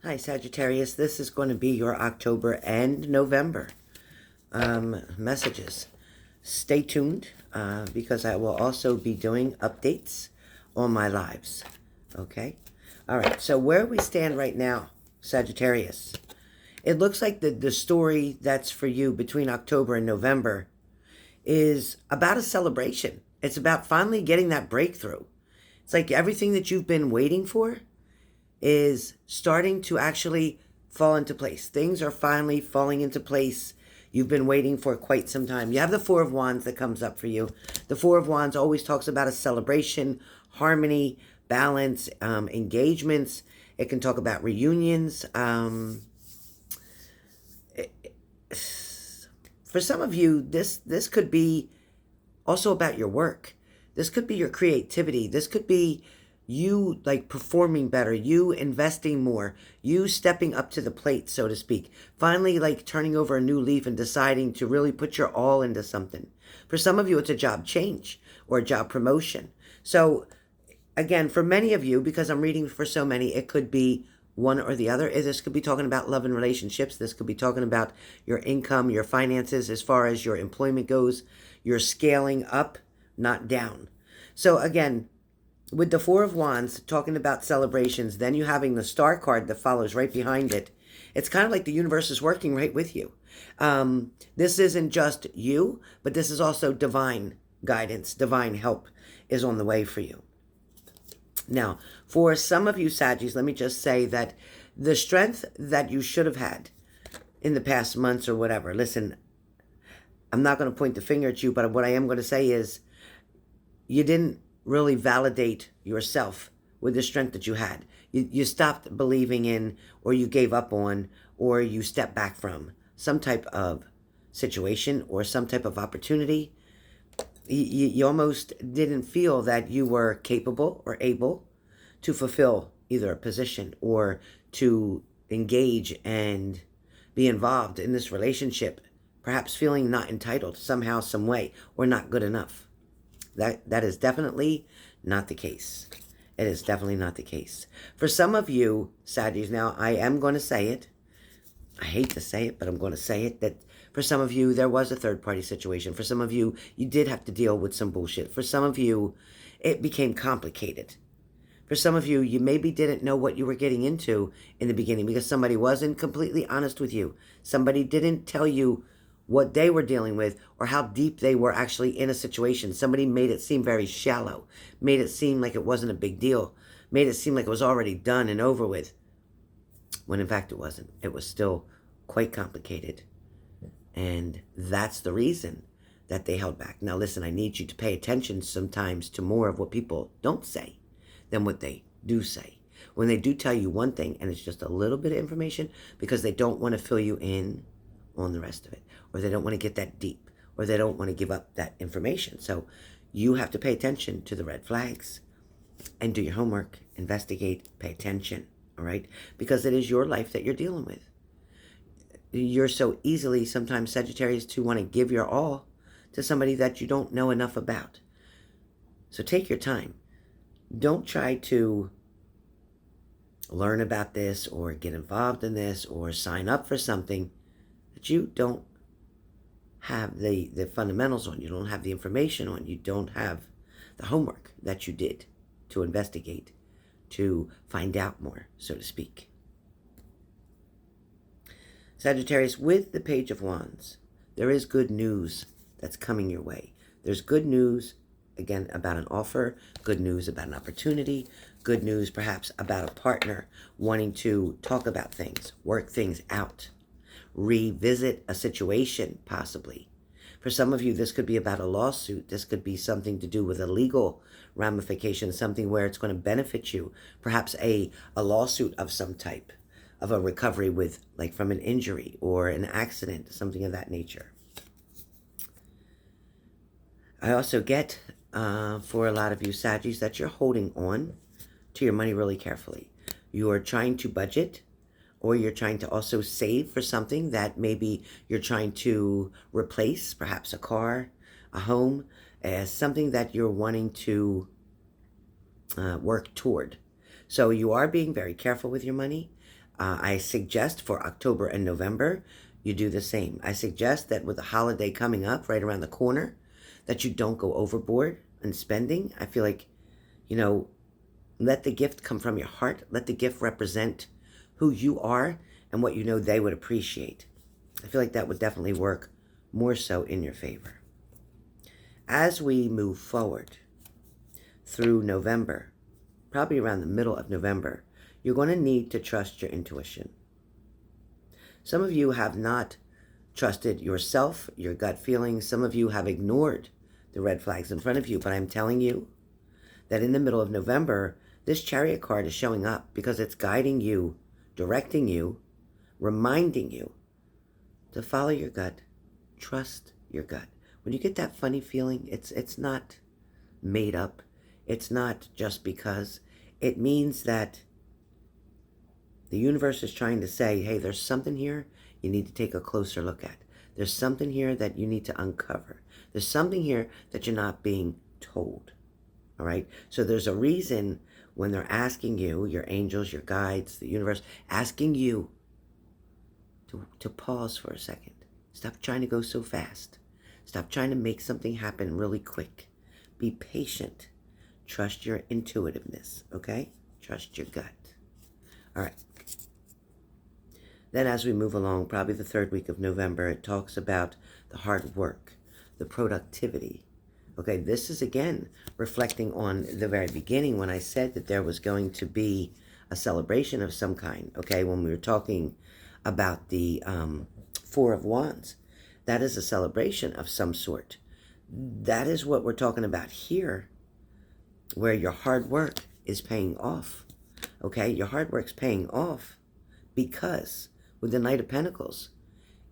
Hi, Sagittarius. This is going to be your October and November messages. Stay tuned because I will also be doing updates on my lives. Okay? All right. So where we stand right now, Sagittarius, it looks like the story that's for you between October and November is about a celebration. It's about finally getting that breakthrough. It's like everything that you've been waiting for is starting to actually fall into place. Things are finally falling into place. You've been waiting for quite some time. You have the Four of Wands that comes up for you. The Four of Wands always talks about a celebration, harmony, balance, engagements. It can talk about reunions. For some of you, this could be also about your work. This could be your creativity. This could be you like performing better, you investing more, you stepping up to the plate, so to speak. Finally, like turning over a new leaf and deciding to really put your all into something. For some of you, it's a job change or a job promotion. So again, for many of you, because I'm reading for so many, it could be one or the other. This could be talking about love and relationships. This could be talking about your income, your finances, as far as your employment goes. You're scaling up, not down. So again, with the Four of Wands talking about celebrations, then you having the Star card that follows right behind it. It's kind of like the universe is working right with you. This isn't just you, but this is also divine guidance, divine help is on the way for you. Now, for some of you Saggies, let me just say that the strength that you should have had in the past months or whatever, listen, I'm not going to point the finger at you, but what I am going to say is you didn't really validate yourself with the strength that you had. You stopped believing in, or you gave up on, or you stepped back from some type of situation or some type of opportunity. You almost didn't feel that you were capable or able to fulfill either a position or to engage and be involved in this relationship, perhaps feeling not entitled somehow, some way, or not good enough. That is definitely not the case. It is definitely not the case. For some of you, Saggies, now I am going to say it. I hate to say it, but I'm going to say it, that for some of you, there was a third-party situation. For some of you, you did have to deal with some bullshit. For some of you, it became complicated. For some of you, you maybe didn't know what you were getting into in the beginning because somebody wasn't completely honest with you. Somebody didn't tell you what they were dealing with or how deep they were actually in a situation. Somebody made it seem very shallow, made it seem like it wasn't a big deal, made it seem like it was already done and over with, when in fact it wasn't. It was still quite complicated. And that's the reason that they held back. Now listen, I need you to pay attention sometimes to more of what people don't say than what they do say. When they do tell you one thing and it's just a little bit of information because they don't want to fill you in on the rest of it, or they don't want to get that deep, or they don't want to give up that information. So you have to pay attention to the red flags and do your homework, investigate, pay attention, all right? Because it is your life that you're dealing with. You're so easily sometimes, Sagittarius, to want to give your all to somebody that you don't know enough about. So take your time. Don't try to learn about this or get involved in this or sign up for something that you don't have the fundamentals on, you don't have the information on, you don't have the homework that you did to investigate, to find out more, so to speak. Sagittarius, with the Page of Wands, there is good news that's coming your way. There's good news, again, about an offer, good news about an opportunity, good news perhaps about a partner wanting to talk about things, work things out, revisit a situation, possibly. For some of you, this could be about a lawsuit. This could be something to do with a legal ramification, something where it's going to benefit you. Perhaps a lawsuit of some type, of a recovery with, like from an injury or an accident, something of that nature. I also get, for a lot of you Saggies, that you're holding on to your money really carefully. You are trying to budget, or you're trying to also save for something that maybe you're trying to replace, perhaps a car, a home, as something that you're wanting to work toward. So you are being very careful with your money. I suggest for October and November, you do the same. I suggest that with the holiday coming up right around the corner, that you don't go overboard in spending. I feel like, you know, let the gift come from your heart. Let the gift represent who you are and what you know they would appreciate. I feel like that would definitely work more so in your favor. As we move forward through November, probably around the middle of November, you're going to need to trust your intuition. Some of you have not trusted yourself, your gut feelings. Some of you have ignored the red flags in front of you. But I'm telling you that in the middle of November, this Chariot card is showing up because it's guiding you, directing you, reminding you to follow your gut, trust your gut. When you get that funny feeling, it's not made up. It's not just because. It means that the universe is trying to say, hey, there's something here you need to take a closer look at. There's something here that you need to uncover. There's something here that you're not being told. All right? So there's a reason when they're asking you, your angels, your guides, the universe, asking you to pause for a second. Stop trying to go so fast. Stop trying to make something happen really quick. Be patient. Trust your intuitiveness, okay? Trust your gut. All right. Then as we move along, probably the third week of November, it talks about the hard work, the productivity. Okay, this is again reflecting on the very beginning when I said that there was going to be a celebration of some kind. Okay, when we were talking about the Four of Wands, that is a celebration of some sort. That is what we're talking about here, where your hard work is paying off. Okay, your hard work's paying off because with the Knight of Pentacles,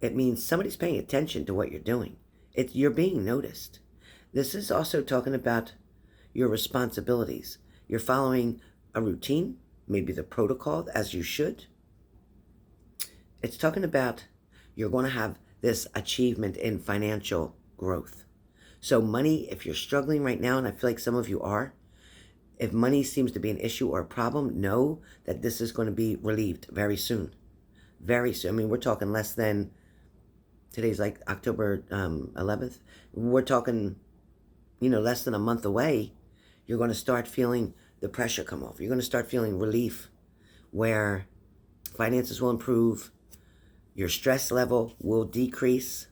it means somebody's paying attention to what you're doing. You're being noticed. This is also talking about your responsibilities. You're following a routine, maybe the protocol, as you should. It's talking about you're going to have this achievement in financial growth. So money, if you're struggling right now, and I feel like some of you are, if money seems to be an issue or a problem, know that this is going to be relieved very soon. Very soon. I mean, we're talking less than, today's like October 11th. We're talking, less than a month away. You're going to start feeling the pressure come off. You're going to start feeling relief where finances will improve. Your stress level will decrease.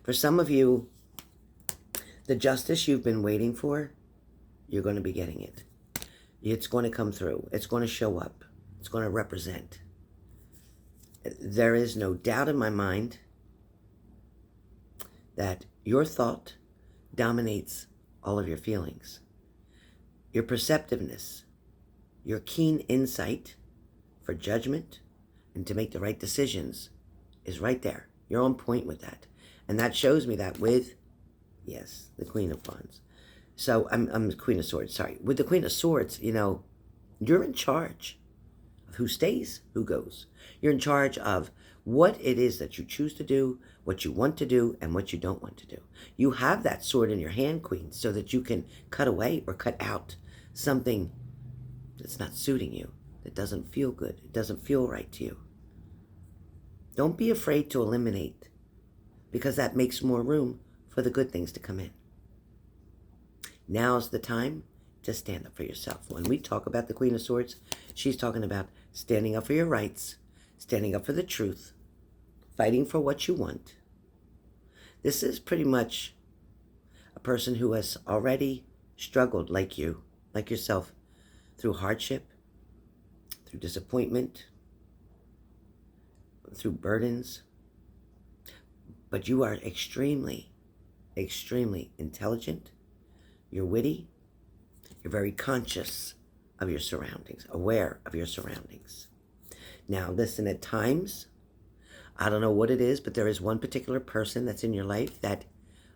For some of you, the justice you've been waiting for, you're going to be getting it. It's going to come through. It's going to show up. It's going to represent. There is no doubt in my mind that your thought dominates all of your feelings. Your perceptiveness, your keen insight for judgment and to make the right decisions is right there. You're on point with that. And that shows me that with, yes, the Queen of Wands. So I'm the Queen of Swords, sorry. With the Queen of Swords, you're in charge of who stays, who goes. You're in charge of what it is that you choose to do, what you want to do, and what you don't want to do. You have that sword in your hand, Queen, so that you can cut away or cut out something that's not suiting you, that doesn't feel good, it doesn't feel right to you. Don't be afraid to eliminate, because that makes more room for the good things to come in. Now's the time to stand up for yourself. When we talk about the Queen of Swords, she's talking about standing up for your rights, standing up for the truth, fighting for what you want. This is pretty much a person who has already struggled like yourself, through hardship, through disappointment, through burdens. But you are extremely, extremely intelligent. You're witty. You're very conscious of your surroundings, aware of your surroundings. Now, listen, at times, I don't know what it is, but there is one particular person that's in your life that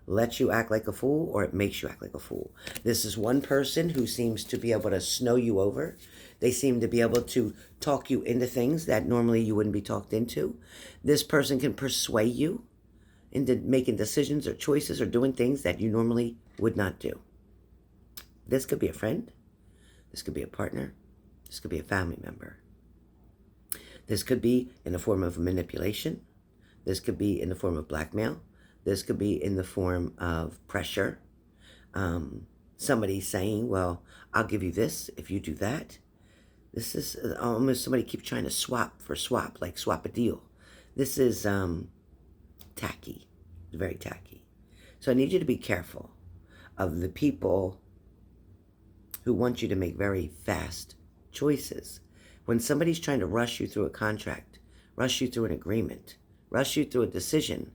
lets you act like a fool, or it makes you act like a fool. This is one person who seems to be able to snow you over. They seem to be able to talk you into things that normally you wouldn't be talked into. This person can persuade you into making decisions or choices or doing things that you normally would not do. This could be a friend. This could be a partner. This could be a family member. This could be in the form of manipulation. This could be in the form of blackmail. This could be in the form of pressure. Somebody saying, well, I'll give you this if you do that. This is almost somebody keeps trying to swap for swap, like swap a deal. This is tacky, very tacky. So I need you to be careful of the people who want you to make very fast choices. When somebody's trying to rush you through a contract, rush you through an agreement, rush you through a decision,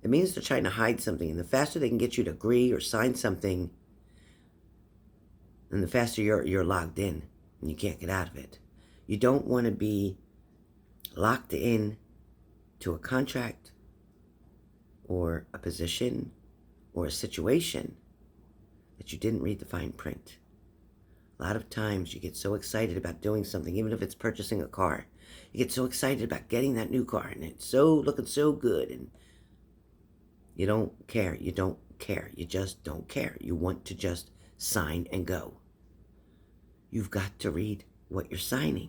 it means they're trying to hide something. And the faster they can get you to agree or sign something, and the faster you're locked in and you can't get out of it. You don't want to be locked in to a contract or a position or a situation that you didn't read the fine print. A lot of times you get so excited about doing something, even if it's purchasing a car. You get so excited about getting that new car and it's so looking so good, and you don't care. You don't care. You just don't care. You want to just sign and go. You've got to read what you're signing.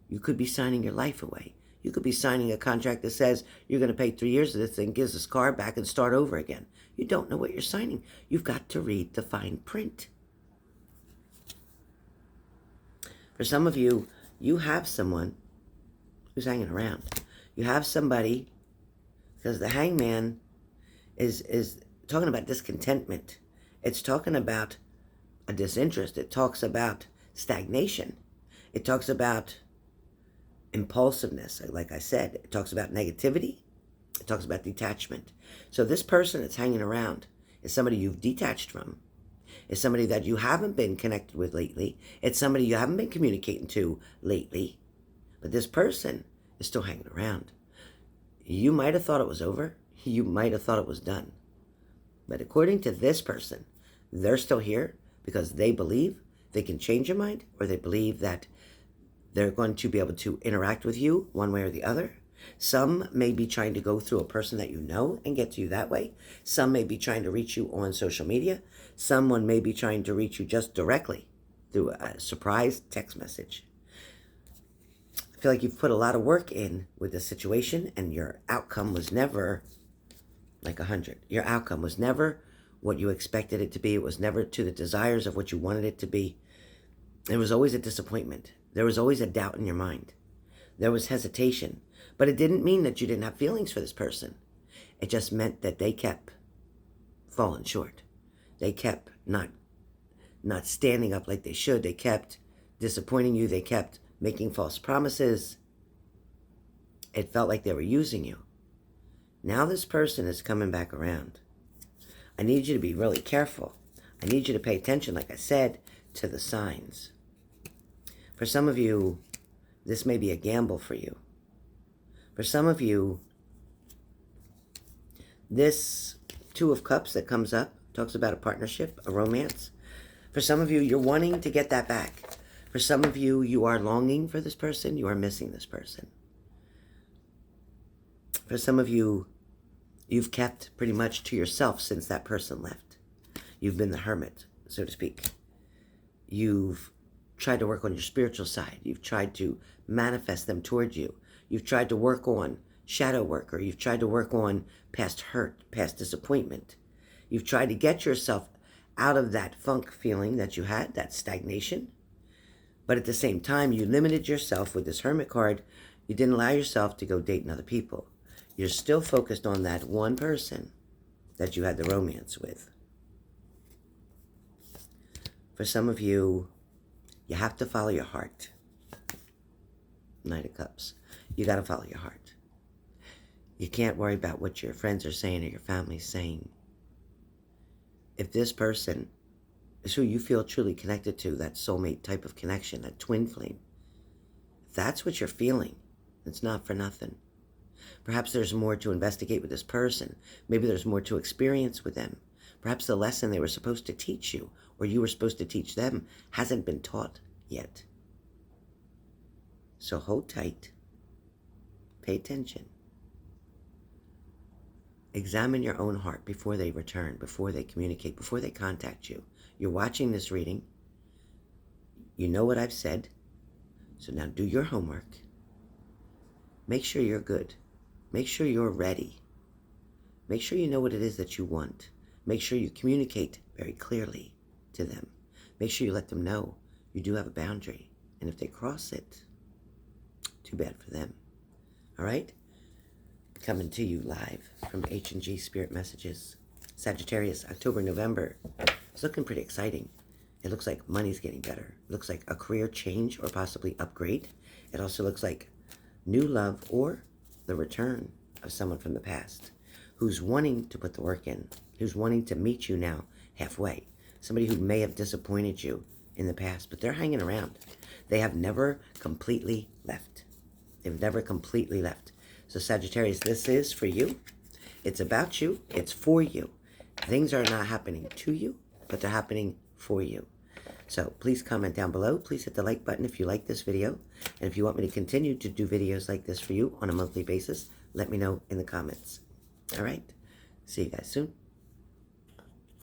You could be signing your life away. You could be signing a contract that says you're going to pay 3 years of this thing, gives this car back, and start over again. You don't know what you're signing. You've got to read the fine print. For some of you, you have someone who's hanging around. You have somebody, because the hangman is talking about discontentment. It's talking about a disinterest. It talks about stagnation. It talks about impulsiveness, like I said. It talks about negativity. It talks about detachment. So this person that's hanging around is somebody you've detached from. It's somebody that you haven't been connected with lately. It's somebody you haven't been communicating to lately. But this person is still hanging around. You might have thought it was over. You might have thought it was done. But according to this person, they're still here because they believe they can change your mind, or they believe that they're going to be able to interact with you one way or the other. Some may be trying to go through a person that you know and get to you that way. Some may be trying to reach you on social media. Someone may be trying to reach you just directly through a surprise text message. I feel like you've put a lot of work in with this situation, and your outcome was never like 100. Your outcome was never what you expected it to be. It was never to the desires of what you wanted it to be. There was always a disappointment. There was always a doubt in your mind. There was hesitation. But it didn't mean that you didn't have feelings for this person. It just meant that they kept falling short. They kept not standing up like they should. They kept disappointing you. They kept making false promises. It felt like they were using you. Now this person is coming back around. I need you to be really careful. I need you to pay attention, like I said, to the signs. For some of you, this may be a gamble for you. For some of you, this Two of Cups that comes up talks about a partnership, a romance. For some of you, you're wanting to get that back. For some of you, you are longing for this person. You are missing this person. For some of you, you've kept pretty much to yourself since that person left. You've been the hermit, so to speak. You've tried to work on your spiritual side. You've tried to manifest them toward you. You've tried to work on shadow work, or you've tried to work on past hurt, past disappointment. You've tried to get yourself out of that funk feeling that you had, that stagnation. But at the same time, you limited yourself with this Hermit card. You didn't allow yourself to go dating other people. You're still focused on that one person that you had the romance with. For some of you, you have to follow your heart. Knight of Cups. You got to follow your heart. You can't worry about what your friends are saying or your family's saying. If this person is who you feel truly connected to, that soulmate type of connection, that twin flame, if that's what you're feeling, it's not for nothing. Perhaps there's more to investigate with this person. Maybe there's more to experience with them. Perhaps the lesson they were supposed to teach you, or you were supposed to teach them, hasn't been taught yet. So hold tight. Pay attention. Examine your own heart before they return, before they communicate, before they contact you. You're watching this reading. You know what I've said. So now do your homework. Make sure you're good. Make sure you're ready. Make sure you know what it is that you want. Make sure you communicate very clearly to them. Make sure you let them know you do have a boundary. And if they cross it, too bad for them. All right? Coming to you live from H&G Spirit Messages. Sagittarius, October, November. It's looking pretty exciting. It looks like money's getting better. It looks like a career change or possibly upgrade. It also looks like new love or the return of someone from the past who's wanting to put the work in, who's wanting to meet you now halfway. Somebody who may have disappointed you in the past, but they're hanging around. They have never completely left. They've never completely left. So Sagittarius, this is for you. It's about you. It's for you. Things are not happening to you, but they're happening for you. So please comment down below. Please hit the like button if you like this video. And if you want me to continue to do videos like this for you on a monthly basis, let me know in the comments. All right. See you guys soon.